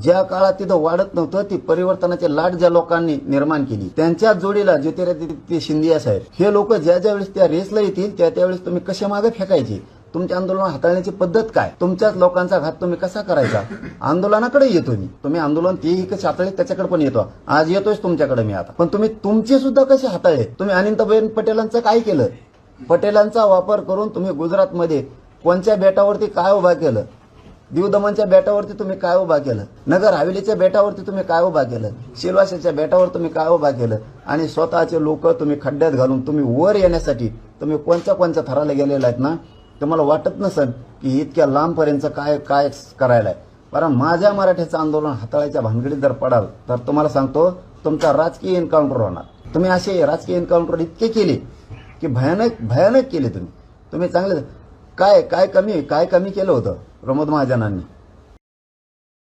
ज्या काळात तिथं वाढत नव्हतं ती परिवर्तनाची लाट ज्या लोकांनी निर्माण केली त्यांच्या जोडीला ज्योतिरादित्य शिंदे साहेब हे लोक ज्या ज्या वेळेस त्या रेसला येतील त्यावेळेस तुम्ही कशा मागे फेकायचे, तुमच्या आंदोलन हाताळण्याची पद्धत काय, तुमच्याच लोकांचा घात तुम्ही कसा करायचा. आंदोलनाकडे येतो मी, तुम्ही आंदोलन तेही कसे हाताळले त्याच्याकडे पण येतो, आज येतोच तुमच्याकडे मी आता. पण तुम्ही तुमचे सुद्धा कसे हाताळले. तुम्ही अनंतबेन पटेलांचं काय केलं, पटेलांचा वापर करून तुम्ही गुजरातमध्ये कोणत्या बेटावरती काय उभा केलं, दीव दमनच्या बेटावरती तुम्ही काय उभा केलं, नगर हवेलीच्या बेटावरती तुम्ही काय उभा केलं, सिलवासाच्या बेटावर तुम्ही काय उभा केलं, आणि स्वतःचे लोक तुम्ही खड्ड्यात घालून तुम्ही वर येण्यासाठी तुम्ही कोणत्या थराला गेलेला आहेत ना. तुम्हाला वाटत नसेल की इतक्या लांबपर्यंत काय काय करायला आहे. कारण माझ्या मराठीचं आंदोलन हाताळायच्या भानगडीत जर पडाल तर तुम्हाला सांगतो तुमचा राजकीय एन्काउंटर होणार. तुम्ही असे राजकीय एन्काउंटर इतके केले की भयानक केले. तुम्ही चांगले काय कमी केलं होतं प्रमोद महाजनांनी.